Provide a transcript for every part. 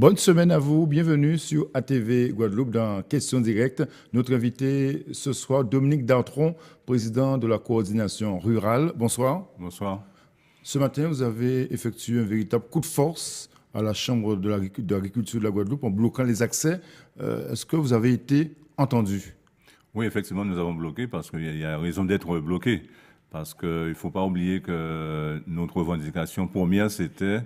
Bonne semaine à vous, bienvenue sur ATV Guadeloupe dans Questions directes. Notre invité ce soir, Dominique Dartron, président de la coordination rurale. Bonsoir. Bonsoir. Ce matin, vous avez effectué un véritable coup de force à la Chambre de l'agriculture de la Guadeloupe en bloquant les accès. Est-ce que vous avez été entendu? Oui, effectivement, nous avons bloqué parce qu'il y a raison d'être bloqué. Parce qu'il ne faut pas oublier que notre revendication première, c'était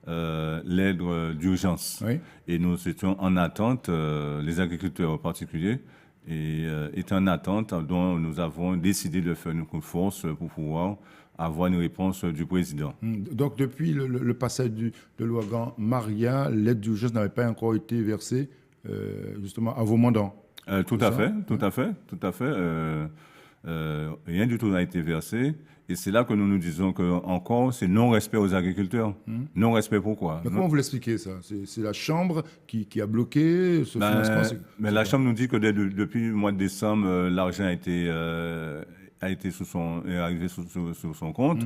l'aide d'urgence. Oui. Et nous étions en attente, les agriculteurs en particulier, étaient en attente dont nous avons décidé de faire une coup de force pour pouvoir avoir une réponse du président. Donc, depuis le passage de l'ouragan Maria, l'aide d'urgence n'avait pas encore été versée justement à vos mandants. Tout C'est à ça? fait, tout à fait, tout à fait. Rien du tout n'a été versé. Et c'est là que nous nous disons que encore c'est non-respect aux agriculteurs. Non-respect pourquoi? Mais comment vous l'expliquez ça? C'est la Chambre qui a bloqué ce financement? Mais la Chambre nous dit que depuis le mois de décembre, l'argent a été est arrivé sur son compte.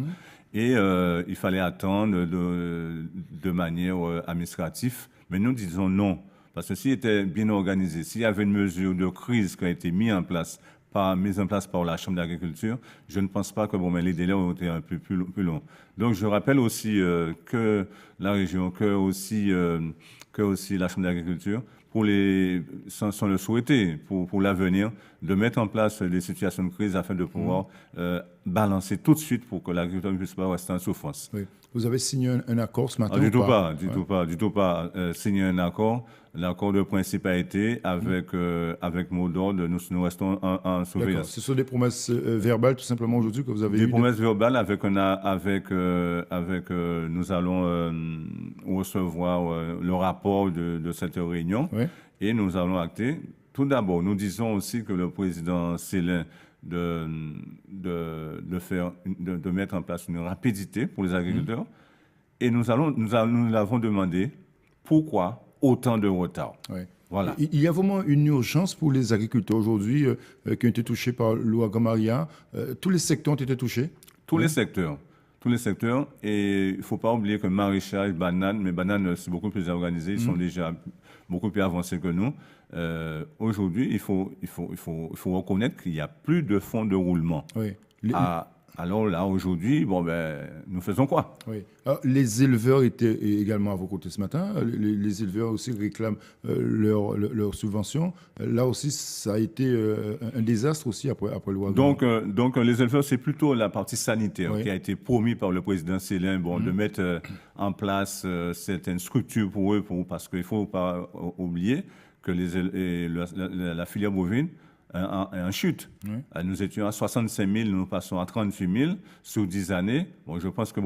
Et il fallait attendre de manière administrative. Mais nous disons non. Parce que s'il était bien organisé, s'il y avait une mesure de crise qui a été mise en place par la Chambre d'agriculture, je ne pense pas que mais les délais ont été un peu plus longs. Donc je rappelle aussi que la région, que aussi la Chambre d'agriculture, sans le souhaiter, pour l'avenir, de mettre en place des situations de crise afin de pouvoir balancer tout de suite pour que l'agriculteur ne puisse pas rester en souffrance. Oui. Vous avez signé un accord ce matin Du ou tout pas? du tout pas. Signer un accord. L'accord de principe a été avec mot d'ordre, nous restons en surveillance. D'accord. Ce sont des promesses verbales tout simplement aujourd'hui que vous avez eues? Des promesses verbales nous allons recevoir le rapport de cette réunion Oui. et nous allons acter. Tout d'abord, nous disons aussi que le président Célin de mettre en place une rapidité pour les agriculteurs et nous l'avons demandé pourquoi autant de retard. Oui. Voilà. Il y a vraiment une urgence pour les agriculteurs aujourd'hui qui ont été touchés par l'ouragan Maria. Tous les secteurs ont été touchés? Tous les secteurs. Et il ne faut pas oublier que maraîchage, banane, mais banane, c'est beaucoup plus organisé. Ils sont déjà beaucoup plus avancés que nous. Aujourd'hui, il faut reconnaître qu'il n'y a plus de fonds de roulement. Oui. Alors là, aujourd'hui, nous faisons quoi? Oui. Alors, les éleveurs étaient également à vos côtés ce matin. Les éleveurs aussi réclament leur subvention. Là aussi, ça a été un désastre aussi après l'ouragan. Donc, les éleveurs, c'est plutôt la partie sanitaire qui a été promis par le président Célin, de mettre en place certaines structures pour eux, parce qu'il ne faut pas oublier que la filière bovine en chute. Oui. Nous étions à 65 000, nous passons à 38 000 sur 10 années. Je pense que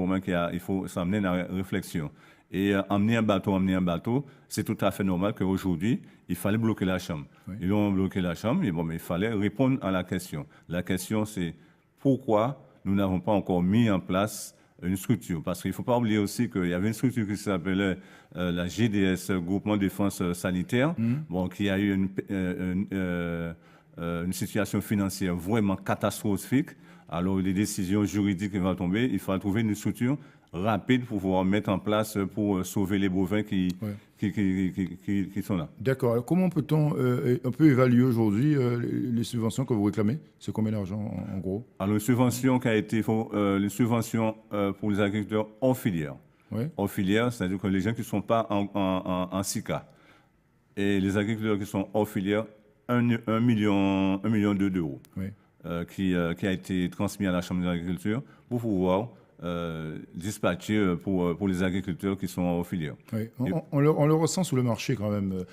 il faut s'amener à la réflexion. Et emmener un bateau, c'est tout à fait normal qu'aujourd'hui, il fallait bloquer la Chambre. Oui. Ils ont bloqué la Chambre, mais il fallait répondre à la question. La question, c'est pourquoi nous n'avons pas encore mis en place une structure. Parce qu'il ne faut pas oublier aussi qu'il y avait une structure qui s'appelait la GDS, Groupement de Défense Sanitaire, qui a eu une situation financière vraiment catastrophique. Alors, les décisions juridiques vont tomber. Il faut trouver une structure rapide pour pouvoir mettre en place pour sauver les bovins qui sont là. D'accord. Alors, comment peut-on un peu évaluer aujourd'hui les subventions que vous réclamez? C'est combien d'argent en gros? Alors, les subventions pour les agriculteurs hors filière. Oui. Hors filière, c'est-à-dire que les gens qui ne sont pas en SICA et les agriculteurs qui sont hors filière, 1,2 million d'euros, oui. Qui a été transmis à la Chambre d'agriculture pour pouvoir dispatcher pour les agriculteurs qui sont hors filière. Oui. On le ressent sur le marché quand même.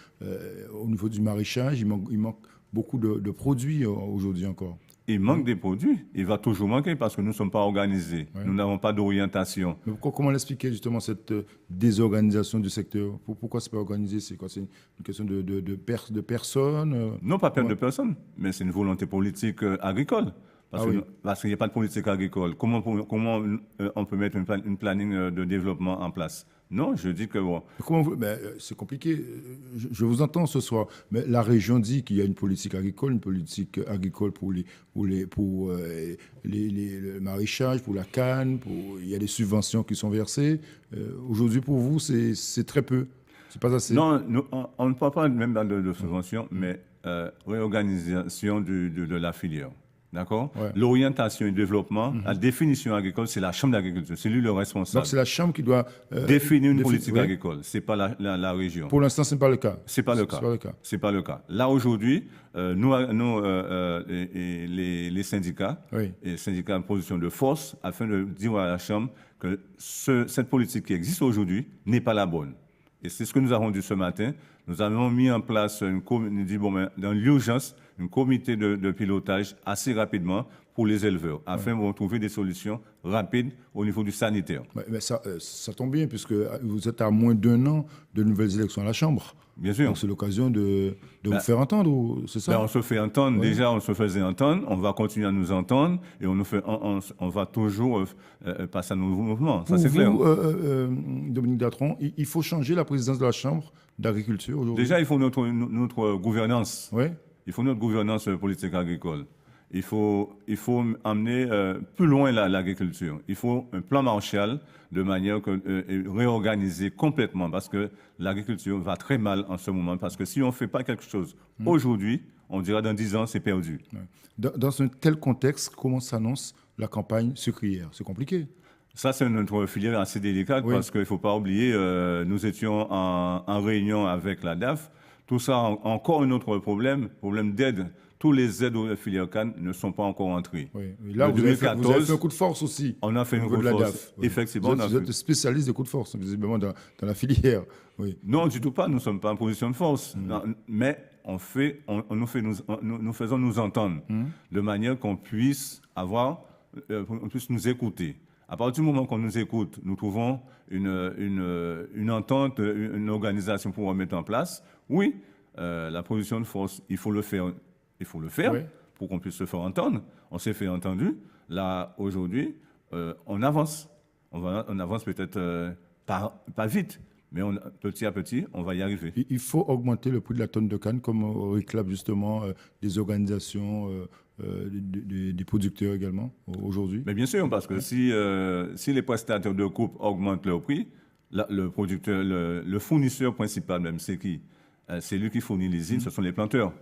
Au niveau du maraîchage, il manque beaucoup de produits aujourd'hui encore. Il manque des produits. Il va toujours manquer parce que nous ne sommes pas organisés. Oui. Nous n'avons pas d'orientation. Mais comment l'expliquer justement cette désorganisation du secteur? Pourquoi ce n'est pas organisé? C'est quoi? C'est une question de perte de personnes? Non, pas perte de personnes, mais c'est une volonté politique agricole. Parce qu'il n'y a pas de politique agricole. Comment on peut mettre une planning de développement en place? Non, je dis que bon. C'est compliqué. Je vous entends ce soir. Mais la région dit qu'il y a une politique agricole pour le maraîchage, pour la canne, il y a des subventions qui sont versées. Aujourd'hui, pour vous, c'est très peu. C'est pas assez. Non, on ne parle pas même de subvention, mais réorganisation de la filière. D'accord? Ouais. L'orientation et le développement, la définition agricole, c'est la Chambre d'agriculture, c'est lui le responsable. Donc c'est la Chambre qui doit Définir une politique agricole, c'est pas la région. Pour l'instant, ce n'est pas le cas. C'est pas le cas. C'est pas le cas. Là aujourd'hui, les syndicats, les syndicats en position de force, afin de dire à la Chambre que cette politique qui existe aujourd'hui n'est pas la bonne. Et c'est ce que nous avons dit ce matin. Nous avons mis en place dans l'urgence un comité de pilotage assez rapidement pour les éleveurs, afin de trouver des solutions rapides au niveau du sanitaire. Mais ça tombe bien, puisque vous êtes à moins d'1 an de nouvelles élections à la Chambre. Bien sûr. Donc c'est l'occasion de vous faire entendre, c'est ça? On se fait entendre, déjà on se faisait entendre, on va continuer à nous entendre et on va toujours passer à nos mouvements, ça c'est clair. Dominique Datron, il faut changer la présidence de la Chambre d'agriculture aujourd'hui? Déjà il faut notre gouvernance. Oui. Il faut notre gouvernance politique agricole. Il faut amener plus loin l'agriculture. Il faut un plan Marshall de manière réorganiser complètement parce que l'agriculture va très mal en ce moment. Parce que si on ne fait pas quelque chose aujourd'hui, on dira dans 10 ans, c'est perdu. Ouais. Dans un tel contexte, comment s'annonce la campagne sucrière? C'est compliqué. Ça, c'est notre filière assez délicate parce qu'il ne faut pas oublier, nous étions en réunion avec la DAF. Tout ça, encore un autre problème d'aide. Tous les aides aux filières canne ne sont pas encore entrées. Oui. Là, vous avez fait un coup de force aussi. On a fait un coup de force. Effectivement. Vous êtes spécialiste de coups de force, visiblement, dans la filière. Oui. Non, du tout pas. Nous ne sommes pas en position de force. Non, mais nous faisons nous entendre de manière qu'on puisse nous écouter. À partir du moment qu'on nous écoute, nous trouvons une entente, une organisation pour mettre en place. Oui, la position de force, il faut le faire. Il faut le faire pour qu'on puisse se faire entendre. On s'est fait entendu. Là, aujourd'hui, on avance. On avance peut-être pas vite, mais petit à petit, on va y arriver. Il faut augmenter le prix de la tonne de canne, comme réclament justement des organisations, des producteurs également, aujourd'hui. Mais bien sûr, parce que si les prestataires de coupe augmentent leur prix, le producteur, le fournisseur principal même, c'est qui? C'est lui qui fournit les îles, ce sont les planteurs.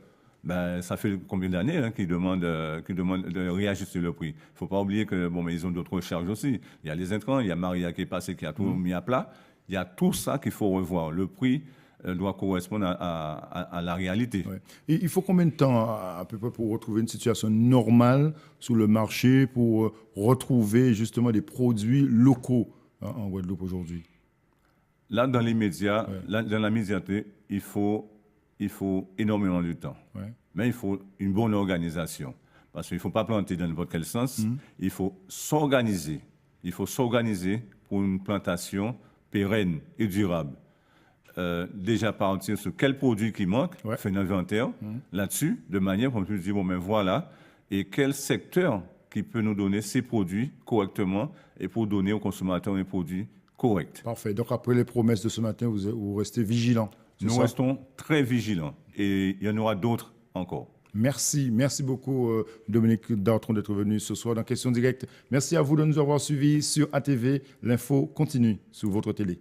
Ça fait combien d'années qu'ils demandent de réajuster le prix. Il ne faut pas oublier que mais ils ont d'autres charges aussi. Il y a les intrants, il y a Maria qui est passée, qui a tout mis à plat. Il y a tout ça qu'il faut revoir. Le prix doit correspondre à la réalité. Ouais. Et il faut combien de temps à peu près pour retrouver une situation normale sur le marché, pour retrouver justement des produits locaux en Guadeloupe aujourd'hui? Là, dans les médias, dans la médiaterie, il faut énormément de temps. Ouais. Mais il faut une bonne organisation. Parce qu'il ne faut pas planter dans n'importe quel sens. Il faut s'organiser. Il faut s'organiser pour une plantation pérenne et durable. Déjà partir sur quel produit qui manque, faire un inventaire là-dessus, de manière qu'on puisse dire, voilà, et quel secteur qui peut nous donner ces produits correctement et pour donner aux consommateurs un produit correct. Parfait. Donc après les promesses de ce matin, vous restez vigilants. Nous restons très vigilants et il y en aura d'autres encore. Merci beaucoup Dominique Datron d'être venu ce soir dans Question Directe. Merci à vous de nous avoir suivis sur ATV. L'info continue sur votre télé.